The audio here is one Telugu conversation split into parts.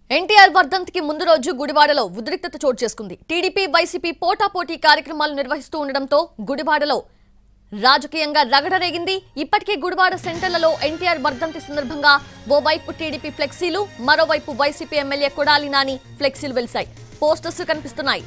ఎన్టీఆర్ వర్ధంతికి ముందు రోజు గుడివాడలో ఉద్రిక్తత చోటు చేసుకుంది. టీడీపీ వైసీపీ పోటాపోటీ కార్యక్రమాలు నిర్వహిస్తూ ఉండడంతో గుడివాడలో రాజకీయంగా రగడ రేగింది. ఇప్పటికే గుడివాడ సెంటర్లలో ఎన్టీఆర్ వర్ధంతి సందర్భంగా ఓవైపు టీడీపీ ఫ్లెక్సీలు, మరోవైపు వైసీపీ ఎమ్మెల్యే కొడాలి నాని ఫ్లెక్సీలు వెలిశాయి. పోస్టర్స్ కనిపిస్తున్నాయి.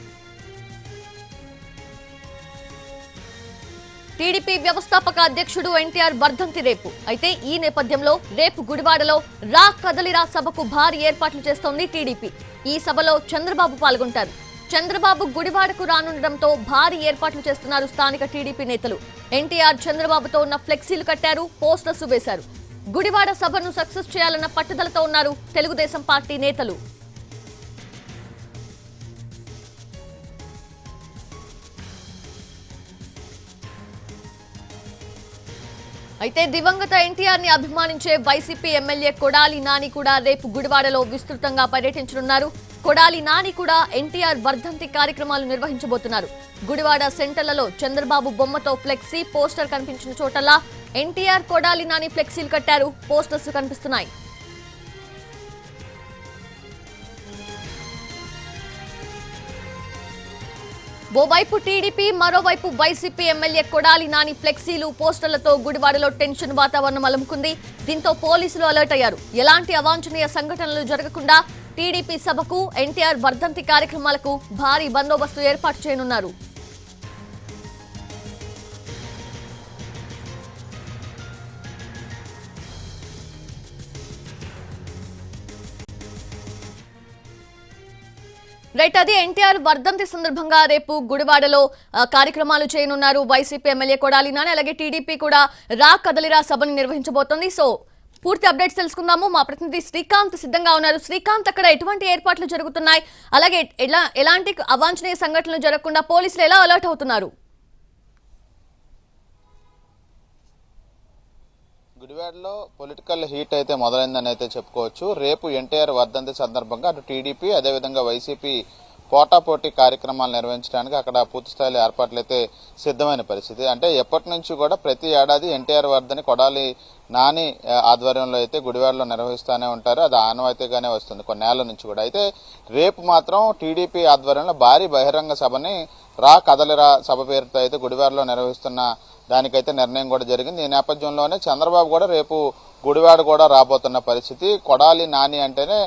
టీడీపీ వ్యవస్థాపక అధ్యక్షుడు ఎన్టీఆర్ వర్ధంతి రేపు. అయితే ఈ నేపథ్యంలో రేపు గుడివాడలో రా కదలిరా సభకు భారీ ఏర్పాట్లు చేస్తోంది టీడీపీ. ఈ సభలో చంద్రబాబు పాల్గొంటారు. చంద్రబాబు గుడివాడకు రానుండడంతో భారీ ఏర్పాట్లు చేస్తున్నారు స్థానిక టీడీపీ నేతలు. ఎన్టీఆర్ చంద్రబాబుతో ఉన్న ఫ్లెక్సీలు కట్టారు, పోస్టర్స్ వేశారు. గుడివాడ సభను సక్సెస్ చేయాలన్న పట్టుదలతో ఉన్నారు తెలుగుదేశం పార్టీ నేతలు. అయితే దివంగత ఎన్టీఆర్ ని అభిమానించే వైసీపీ ఎమ్మెల్యే కొడాలి నాని కూడా రేపు గుడివాడలో విస్తృతంగా పర్యటించనున్నారు. కొడాలి నాని కూడా ఎన్టీఆర్ వర్ధంతి కార్యక్రమాలు నిర్వహించబోతున్నారు. గుడివాడ సెంటర్లలో చంద్రబాబు బొమ్మతో ఫ్లెక్సీ, పోస్టర్ కనిపించిన చోటల్లా ఎన్టీఆర్ కొడాలి నాని ఫ్లెక్సీలు కట్టారు, పోస్టర్స్ కనిపిస్తున్నాయి. ఓవైపు టీడీపీ, మరోవైపు వైసీపీ ఎమ్మెల్యే కొడాలి నాని ఫ్లెక్సీలు, పోస్టర్లతో గుడివాడలో టెన్షన్ వాతావరణం అలుముకుంది. దీంతో పోలీసులు అలర్ట్ అయ్యారు. ఎలాంటి అవాంఛనీయ సంఘటనలు జరగకుండా టీడీపీ సభకు, ఎన్టీఆర్ వర్ధంతి కార్యక్రమాలకు భారీ బందోబస్తు ఏర్పాటు చేయనున్నారు. రైట్, అది ఎన్టీఆర్ వర్ధంతి సందర్భంగా రేపు గుడివాడలో కార్యక్రమాలు చేయనున్నారు వైసీపీ ఎమ్మెల్యే కొడాలి నాని. అలాగే టీడీపీ కూడా రా కదలిరా సభను నిర్వహించబోతోంది. సో పూర్తి అప్డేట్స్ తెలుసుకుందాము. మా ప్రతినిధి శ్రీకాంత్ సిద్ధంగా ఉన్నారు. శ్రీకాంత్, అక్కడ ఎటువంటి ఏర్పాట్లు జరుగుతున్నాయి, అలాగే ఎలాంటి అవాంఛనీయ సంఘటనలు జరగకుండా పోలీసులు ఎలా అలర్ట్ అవుతున్నారు? గుడివాడలో పొలిటికల్ హీట్ అయితే మొదలైందని అయితే చెప్పుకోవచ్చు. రేపు ఎన్టీఆర్ వర్ధంతి సందర్భంగా అటు టీడీపీ, అదేవిధంగా వైసీపీ పోటాపోటీ కార్యక్రమాలు నిర్వహించడానికి అక్కడ పూర్తి స్థాయిలో ఏర్పాట్లు అయితే సిద్ధమైన పరిస్థితి. అంటే ఎప్పటి నుంచి కూడా ప్రతి ఏడాది ఎన్టీఆర్ వర్ధని కొడాలి నాని ఆధ్వర్యంలో అయితే గుడివాడలో నిర్వహిస్తూనే ఉంటారు. అది ఆనవాయితీగానే వస్తుంది కొన్నేళ్ల నుంచి కూడా. అయితే రేపు మాత్రం టీడీపీ ఆధ్వర్యంలో భారీ బహిరంగ సభని రా కదలిరా సభ పేరుతో అయితే గుడివాడలో నిర్వహిస్తున్న దానికైతే నిర్ణయం కూడా జరిగింది. ఈ నేపథ్యంలోనే చంద్రబాబు కూడా రేపు గుడివాడ కూడా రాబోతున్న పరిస్థితి. కొడాలి నాని అంటేనే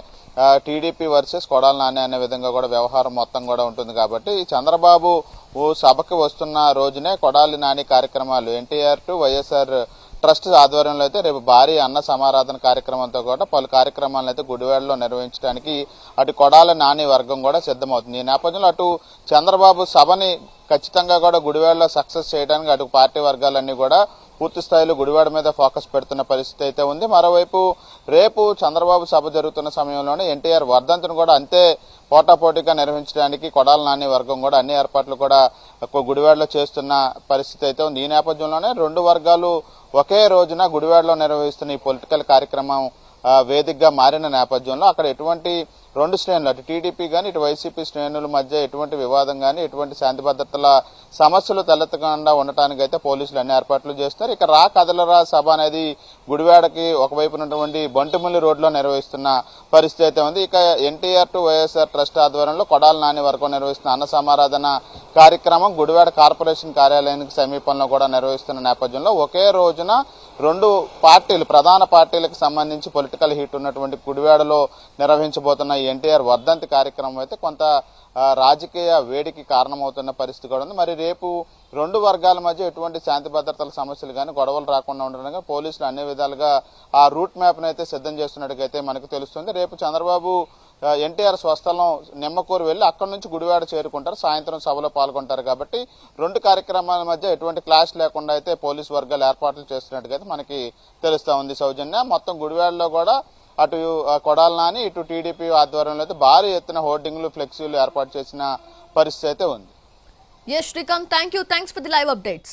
టీడీపీ వర్సెస్ కొడాలి నాని అనే విధంగా కూడా వ్యవహారం మొత్తం కూడా ఉంటుంది. కాబట్టి చంద్రబాబు సభకి వస్తున్న రోజునే కొడాలి నాని కార్యక్రమాలు ఎన్టీఆర్ టు వైఎస్ఆర్ ట్రస్ట్ ఆధ్వర్యంలో అయితే రేపు భారీ అన్న సమారాధన కార్యక్రమంతో కూడా పలు కార్యక్రమాలను అయితే గుడివాడలో నిర్వహించడానికి అటు కొడాలి నాని వర్గం కూడా సిద్ధమవుతుంది. ఈ నేపథ్యంలో అటు చంద్రబాబు సభని ఖచ్చితంగా కూడా గుడివాడలో సక్సెస్ చేయడానికి అటు పార్టీ వర్గాలన్నీ కూడా పూర్తి స్థాయిలో గుడివాడ మీద ఫోకస్ పెడుతున్న పరిస్థితి అయితే ఉంది. మరోవైపు రేపు చంద్రబాబు సభ జరుగుతున్న సమయంలోనే ఎన్టీఆర్ వర్ధంతిని కూడా అంతే పోటాపోటీగా నిర్వహించడానికి కొడాలి నాని వర్గం కూడా అన్ని ఏర్పాట్లు కూడా గుడివాడలో చేస్తున్న పరిస్థితి అయితే ఉంది. ఈ నేపథ్యంలోనే రెండు వర్గాలు ఒకే రోజున గుడివాడలో నిర్వహిస్తున్న ఈ పొలిటికల్ కార్యక్రమం వేదికగా మారిన నేపథ్యంలో అక్కడ ఎటువంటి రెండు శ్రేణులు, అటు టీడీపీ కానీ ఇటు వైసీపీ శ్రేణుల మధ్య ఎటువంటి వివాదం కానీ ఎటువంటి శాంతి భద్రతల సమస్యలు తలెత్తకుండా ఉండటానికి అయితే పోలీసులు అన్ని ఏర్పాట్లు చేస్తున్నారు. ఇక రా కదలరా సభ అనేది గుడివాడకి ఒకవైపు ఉన్నటువంటి బంటుమిల్లి రోడ్లో నిర్వహిస్తున్న పరిస్థితి అయితే ఉంది. ఇక ఎన్టీఆర్ టు వైఎస్ఆర్ ట్రస్ట్ ఆధ్వర్యంలో కొడాలి నాని వర్గం నిర్వహిస్తున్న అన్న సమారాధన కార్యక్రమం గుడివాడ కార్పొరేషన్ కార్యాలయానికి సమీపంలో కూడా నిర్వహిస్తున్న నేపథ్యంలో ఒకే రోజున రెండు పార్టీలు, ప్రధాన పార్టీలకు సంబంధించి పొలిటికల్ హీట్ ఉన్నటువంటి గుడివాడలో నిర్వహించబోతున్న ఎన్టీఆర్ వర్ధంతి కార్యక్రమం అయితే కొంత రాజకీయ వేడికి కారణమవుతున్న పరిస్థితి కూడా ఉంది. మరి రేపు రెండు వర్గాల మధ్య ఎటువంటి శాంతి భద్రతల సమస్యలు కానీ గొడవలు రాకుండా ఉండడానికి పోలీసులు అన్ని విధాలుగా ఆ రూట్ మ్యాప్ను అయితే సిద్ధం చేస్తున్నట్టుగైతే మనకు తెలుస్తుంది. రేపు చంద్రబాబు ఎన్టీఆర్ స్వస్థలం నిమ్మకూరు వెళ్లి అక్కడి నుంచి గుడివాడ చేరుకుంటారు, సాయంత్రం సభలో పాల్గొంటారు. కాబట్టి రెండు కార్యక్రమాల మధ్య ఎటువంటి క్లాష్ లేకుండా అయితే పోలీసు వర్గాలు ఏర్పాట్లు చేస్తున్నట్టుగా మనకి తెలుస్తా ఉంది. సౌజన్య, మొత్తం గుడివాడలో కూడా అటు కొడాలి నాని ఇటు టీడీపీ ఆధ్వర్యంలో అయితే భారీ ఎత్తున హోర్డింగ్లు, ఫ్లెక్సీలు ఏర్పాటు చేసిన పరిస్థితి అయితే ఉంది. Yes, Shrikant, thank you. Thanks for the live updates.